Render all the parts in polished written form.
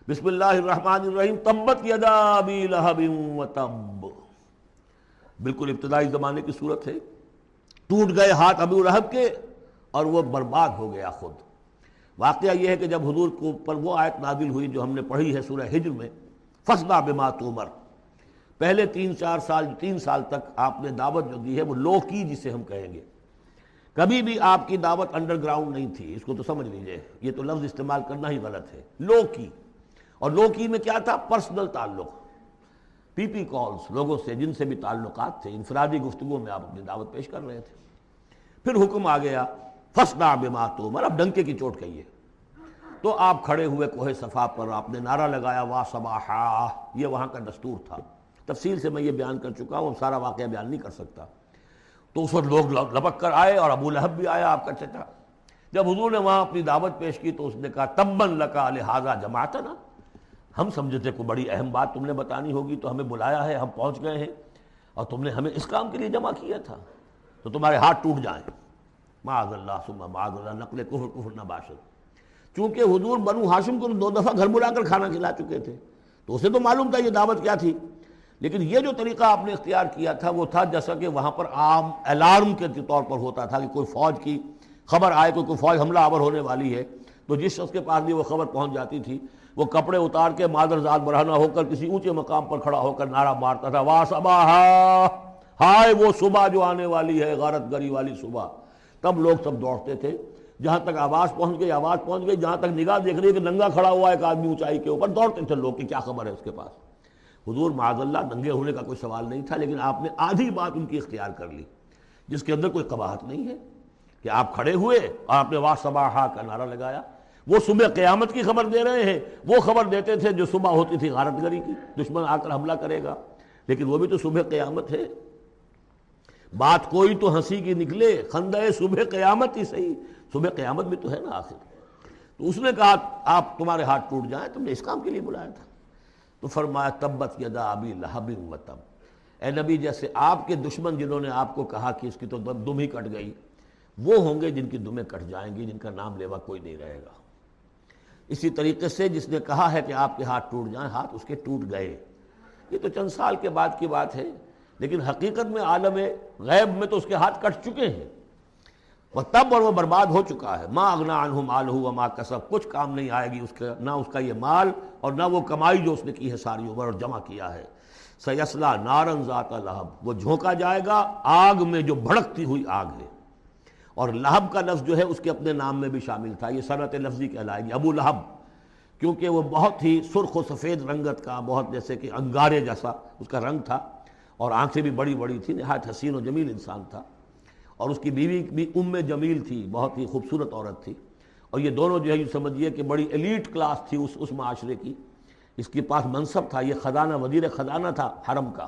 بسم اللہ الرحمن الرحیم، تبت یدا ابی لہب وتب، بالکل ابتدائی زمانے کی صورت ہے۔ ٹوٹ گئے ہاتھ ابو لہب کے اور وہ برباد ہو گیا خود۔ واقعہ یہ ہے کہ جب حضور کو پر وہ آیت نازل ہوئی جو ہم نے پڑھی ہے سورہ ہجر میں، فاصدع بما تؤمر، پہلے 3 سال تک آپ نے دعوت جو دی ہے وہ لو کی، جسے ہم کہیں گے، کبھی بھی آپ کی دعوت انڈر گراؤنڈ نہیں تھی، اس کو تو سمجھ لیجئے، یہ تو لفظ استعمال کرنا ہی غلط ہے، لو کی۔ اور لو کی میں کیا تھا؟ پرسنل تعلق، پی پی کالز، لوگوں سے جن سے بھی تعلقات تھے، انفرادی گفتگو میں آپ اپنی دعوت پیش کر رہے تھے۔ پھر حکم آ گیا فاصدع بما تؤمر، اب ڈنکے کی چوٹ کہیے۔ تو آپ کھڑے ہوئے کوہ صفا پر، آپ نے نعرہ لگایا وا صباحا، یہ وہاں کا دستور تھا، تفصیل سے میں یہ بیان کر چکا ہوں، سارا واقعہ بیان نہیں کر سکتا۔ تو اس وقت لوگ لپک کر آئے اور ابو لہب بھی آیا، آپ کا چچا۔ جب حضور نے وہاں اپنی دعوت پیش کی تو اس نے کہا تبا لک لہذا جمعتنا، ہم سمجھے تھے کوئی بڑی اہم بات تم نے بتانی ہوگی تو ہمیں بلایا ہے، ہم پہنچ گئے ہیں اور تم نے ہمیں اس کام کے لیے جمع کیا تھا، تو تمہارے ہاتھ ٹوٹ جائیں۔ معاذ اللہ ثم معاذ اللہ، نقل کفر نہ باشد۔ چونکہ حضور بنو ہاشم کو 2 دفعہ گھر بلا کر کھانا کھلا چکے تھے، تو اسے تو معلوم تھا یہ دعوت کیا تھی، لیکن یہ جو طریقہ آپ نے اختیار کیا تھا وہ تھا جیسا کہ وہاں پر عام الارم کے طور پر ہوتا تھا کہ کوئی فوج کی خبر آئے، کوئی فوج حملہ آور ہونے والی ہے، تو جس شخص کے پاس بھی وہ خبر پہنچ جاتی تھی وہ کپڑے اتار کے مادر ذات برہنہ ہو کر کسی اونچے مقام پر کھڑا ہو کر نعرہ مارتا تھا وا صباحا، ہائے وہ صبح جو آنے والی ہے، غارت گری والی صبح۔ تب لوگ سب دوڑتے تھے، جہاں تک آواز پہنچ گئی، جہاں تک نگاہ دیکھ رہی ہے کہ ننگا کھڑا ہوا ہے ایک آدمی اونچائی کے اوپر، دوڑتے تھے لوگ کہ کیا خبر ہے اس کے پاس۔ حضور معاذ اللہ ننگے ہونے کا کوئی سوال نہیں تھا، لیکن آپ نے آدھی بات ان کی اختیار کر لی جس کے اندر کوئی قباحت نہیں ہے، کہ آپ کھڑے ہوئے اور آپ نے وا صباحا کا نعرہ لگایا۔ وہ صبح قیامت کی خبر دے رہے ہیں، وہ خبر دیتے تھے جو صبح ہوتی تھی غارت گری کی، دشمن آ کر حملہ کرے گا، لیکن وہ بھی تو صبح قیامت ہے۔ بات کوئی تو ہنسی کی نکلے، خندہ صبح قیامت ہی صحیح، صبح قیامت بھی تو ہے نا آخر۔ تو اس نے کہا آپ تمہارے ہاتھ ٹوٹ جائیں، تم نے اس کام کے لیے بلایا تھا۔ تو فرمایا تبت یدا ابی لہب وتب، اے نبی جیسے آپ کے دشمن جنہوں نے آپ کو کہا کہ اس کی تو دم ہی کٹ گئی، وہ ہوں گے جن کی دمیں کٹ جائیں گی، جن کا نام لیوا کوئی نہیں رہے گا۔ اسی طریقے سے جس نے کہا ہے کہ آپ کے ہاتھ ٹوٹ جائیں، ہاتھ اس کے ٹوٹ گئے۔ یہ تو چند سال کے بعد کی بات ہے، لیکن حقیقت میں عالم غیب میں تو اس کے ہاتھ کٹ چکے ہیں، وہ تب اور وہ برباد ہو چکا ہے۔ ما اغنی عنہ مالہ وما کسب، کچھ کام نہیں آئے گی اس کا، نہ اس کا یہ مال اور نہ وہ کمائی جو اس نے کی ہے ساری عمر اور جمع کیا ہے۔ سیصلی نارا ذات لہب، وہ جھونکا جائے گا آگ میں جو بھڑکتی ہوئی آگ ہے۔ اور لہب کا لفظ جو ہے اس کے اپنے نام میں بھی شامل تھا، یہ صنعت لفظی کہلائے گی، ابو لہب، کیونکہ وہ بہت ہی سرخ و سفید رنگت کا، بہت جیسے کہ انگارے جیسا اس کا رنگ تھا، اور آنکھیں بھی بڑی بڑی تھی، نہایت حسین و جمیل انسان تھا، اور اس کی بیوی بھی جمیل تھی، بہت ہی خوبصورت عورت تھی، اور یہ دونوں جو ہے یہ سمجھیے کہ بڑی ایلیٹ کلاس تھی اس معاشرے کی، اس کے پاس منصب تھا، یہ خزانہ وزیر خزانہ تھا حرم کا،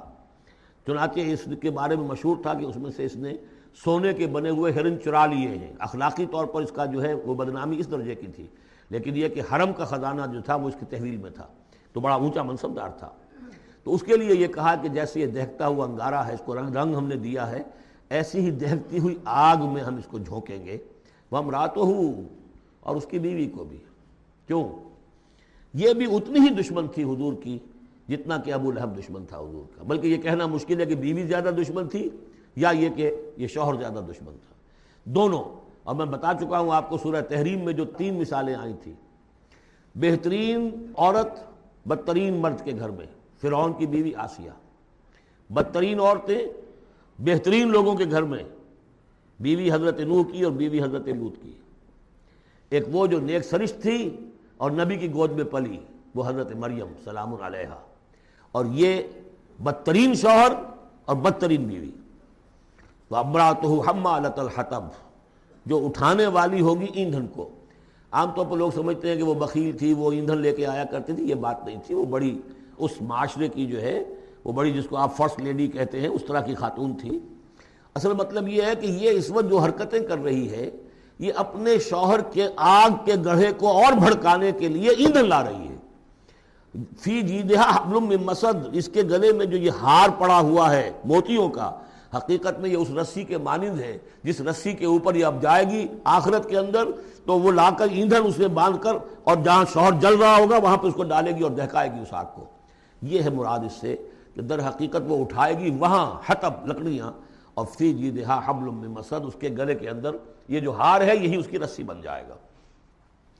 چنانچہ اس کے بارے میں مشہور تھا کہ اس میں سے اس نے سونے کے بنے ہوئے ہرن چرا لیے ہیں۔ اخلاقی طور پر اس کا جو ہے وہ بدنامی اس درجے کی تھی، لیکن یہ کہ حرم کا خزانہ جو تھا وہ اس کی تحویل میں تھا، تو بڑا اونچا منصب دار تھا۔ تو اس کے لیے یہ کہا کہ جیسے یہ دہکتا ہوا انگارہ ہے، اس کو رنگ ہم نے دیا ہے، ایسی ہی دہکتی ہوئی آگ میں ہم اس کو جھونکیں گے، وامرأتہ، اور اس کی بیوی کو بھی۔ کیوں؟ یہ بھی اتنی ہی دشمن تھی حضور کی جتنا کہ ابو لہب دشمن تھا حضور کا، بلکہ یہ کہنا مشکل ہے کہ بیوی زیادہ دشمن تھی یا یہ کہ یہ شوہر زیادہ دشمن تھا، دونوں۔ اور میں بتا چکا ہوں آپ کو سورہ تحریم میں جو 3 مثالیں آئی تھیں، بہترین عورت بدترین مرد کے گھر میں، فرعون کی بیوی آسیہ، بدترین عورتیں بہترین لوگوں کے گھر میں، بیوی حضرت نوح کی اور بیوی حضرت لوط کی، ایک وہ جو نیک سرشت تھی اور نبی کی گود میں پلی، وہ حضرت مریم سلام علیہا، اور یہ بدترین شوہر اور بدترین بیوی۔ وامرأتہ حمالۃ الحطب، جو اٹھانے والی ہوگی ایندھن کو۔ عام طور پر لوگ سمجھتے ہیں کہ وہ بخیل تھی، وہ ایندھن لے کے آیا کرتی تھی، یہ بات نہیں تھی، وہ بڑی اس معاشرے کی جو ہے وہ بڑی، جس کو آپ فرسٹ لیڈی کہتے ہیں، اس طرح کی خاتون تھی۔ اصل مطلب یہ ہے کہ یہ اس وقت جو حرکتیں کر رہی ہے یہ اپنے شوہر کے آگ کے گڑھے کو اور بھڑکانے کے لیے ایندھن لا رہی ہے۔ فی جیدہا حبل من مسد، اس کے گلے میں جو یہ ہار پڑا ہوا ہے موتیوں کا، حقیقت میں یہ اس رسی کے مانند ہے جس رسی کے اوپر یہ اب جائے گی آخرت کے اندر تو وہ لا کر ایندھن اس میں باندھ کر اور جہاں شوہر جل رہا ہوگا وہاں پہ اس کو ڈالے گی اور دہکائے گی اس آگ کو. یہ ہے مراد اس سے کہ در حقیقت وہ اٹھائے گی وہاں حطب لکڑیاں، اور فی جیدہا حبل من مسد، اس کے گلے کے اندر یہ جو ہار ہے یہی اس کی رسی بن جائے گا.